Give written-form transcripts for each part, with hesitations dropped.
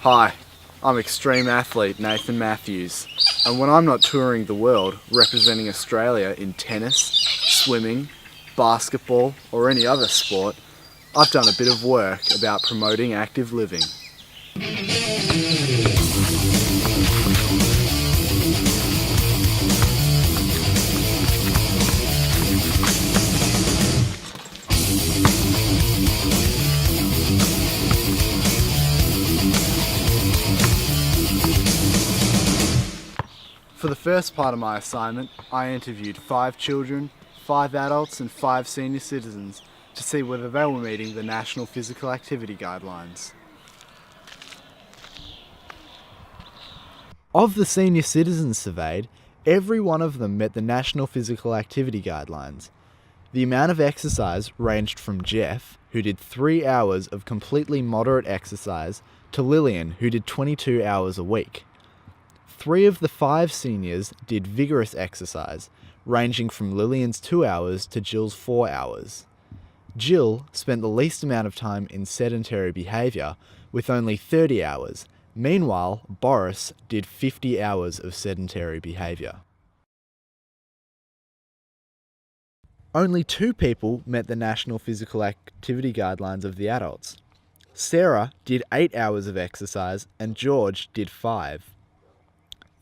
Hi, I'm extreme athlete Nathan Matthews, and when I'm not touring the world representing Australia in tennis, swimming, basketball or any other sport, I've done a bit of work about promoting active living. For the first part of my assignment, I interviewed 5 children, 5 adults and 5 senior citizens to see whether they were meeting the National Physical Activity Guidelines. Of the senior citizens surveyed, every one of them met the National Physical Activity Guidelines. The amount of exercise ranged from Jeff, who did 3 hours of completely moderate exercise, to Lillian, who did 22 hours a week. 3 of the 5 seniors did vigorous exercise, ranging from Lillian's 2 hours to Jill's 4 hours. Jill spent the least amount of time in sedentary behaviour, with only 30 hours. Meanwhile, Boris did 50 hours of sedentary behaviour. Only 2 people met the National Physical Activity Guidelines of the adults. Sarah did 8 hours of exercise and George did 5.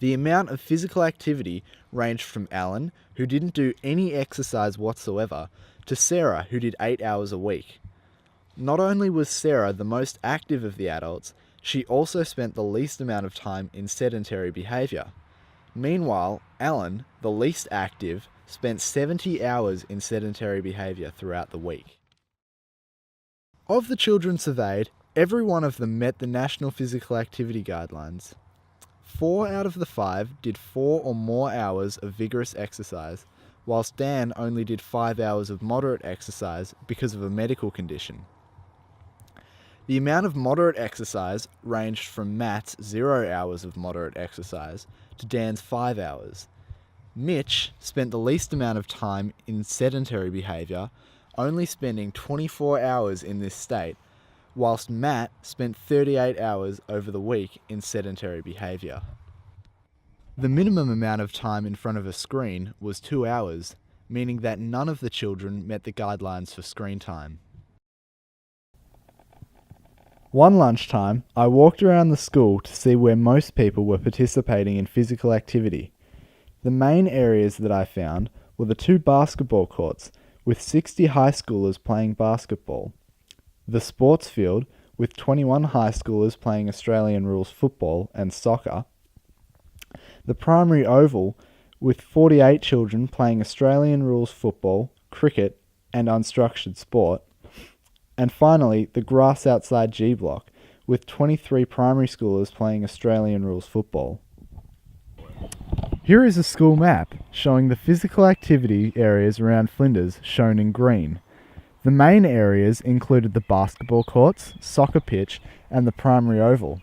The amount of physical activity ranged from Alan, who didn't do any exercise whatsoever, to Sarah, who did 8 hours a week. Not only was Sarah the most active of the adults, she also spent the least amount of time in sedentary behaviour. Meanwhile, Alan, the least active, spent 70 hours in sedentary behaviour throughout the week. Of the children surveyed, every one of them met the National Physical Activity Guidelines. 4 out of the 5 did 4 or more hours of vigorous exercise, whilst Dan only did 5 hours of moderate exercise because of a medical condition. The amount of moderate exercise ranged from Matt's 0 hours of moderate exercise to Dan's 5 hours. Mitch spent the least amount of time in sedentary behaviour, only spending 24 hours in this state, whilst Matt spent 38 hours over the week in sedentary behaviour. The minimum amount of time in front of a screen was 2 hours, meaning that none of the children met the guidelines for screen time. One lunchtime, I walked around the school to see where most people were participating in physical activity. The main areas that I found were the 2 basketball courts, with 60 high schoolers playing basketball, the sports field, with 21 high schoolers playing Australian rules football and soccer, the primary oval, with 48 children playing Australian rules football, cricket and unstructured sport, and finally the grass outside G Block, with 23 primary schoolers playing Australian rules football. Here is a school map showing the physical activity areas around Flinders shown in green. The main areas included the basketball courts, soccer pitch and the primary oval.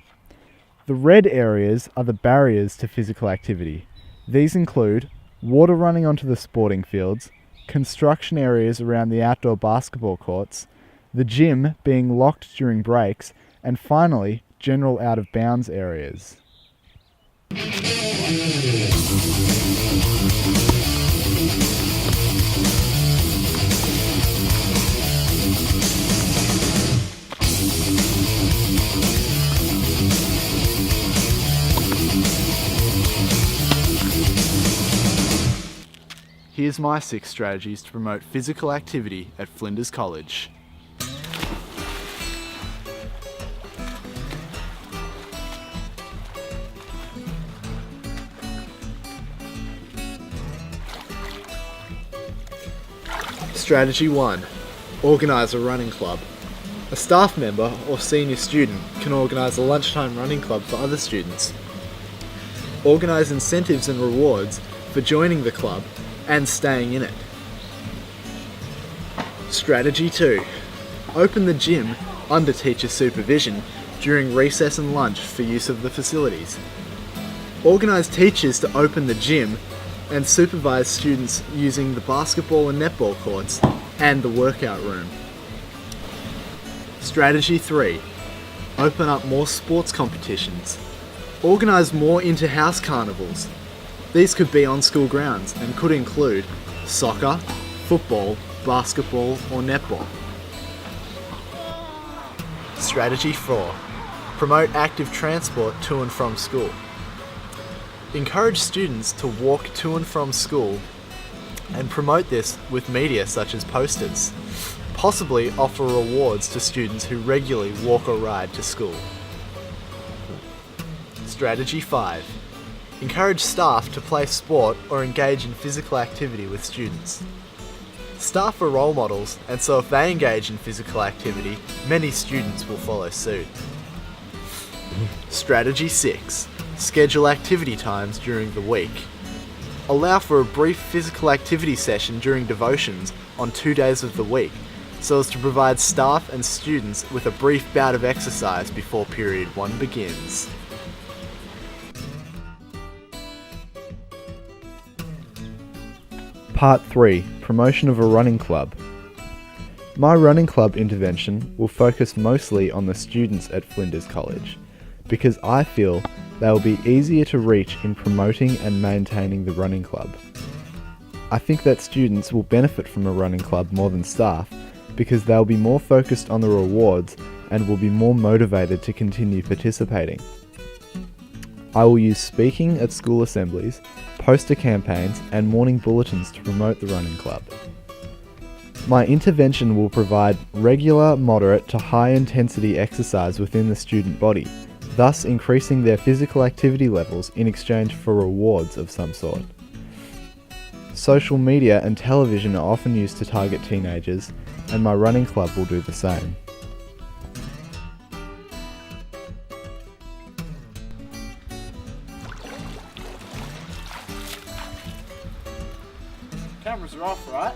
The red areas are the barriers to physical activity. These include water running onto the sporting fields, construction areas around the outdoor basketball courts, the gym being locked during breaks, and finally, general out-of-bounds areas. Here's my 6 strategies to promote physical activity at Flinders College. Strategy 1. Organise a running club. A staff member or senior student can organise a lunchtime running club for other students. Organise incentives and rewards for joining the club and staying in it. Strategy 2. Open the gym under teacher supervision during recess and lunch for use of the facilities. Organise teachers to open the gym and supervise students using the basketball and netball courts and the workout room. Strategy 3. Open up more sports competitions. Organise more inter-house carnivals. These could be on school grounds and could include soccer, football, basketball or netball. Strategy 4. Promote active transport to and from school. Encourage students to walk to and from school and promote this with media such as posters. Possibly offer rewards to students who regularly walk or ride to school. Strategy 5. Encourage staff to play sport or engage in physical activity with students. Staff are role models, and so if they engage in physical activity, many students will follow suit. Strategy 6. Schedule activity times during the week. Allow for a brief physical activity session during devotions on 2 days of the week, so as to provide staff and students with a brief bout of exercise before period 1 begins. Part 3. Promotion of a running club. My running club intervention will focus mostly on the students at Flinders College, because I feel they will be easier to reach in promoting and maintaining the running club. I think that students will benefit from a running club more than staff, because they'll be more focused on the rewards and will be more motivated to continue participating. I will use speaking at school assemblies, poster campaigns and morning bulletins to promote the running club. My intervention will provide regular, moderate to high intensity exercise within the student body, thus increasing their physical activity levels in exchange for rewards of some sort. Social media and television are often used to target teenagers, and my running club will do the same. Cameras are off, right?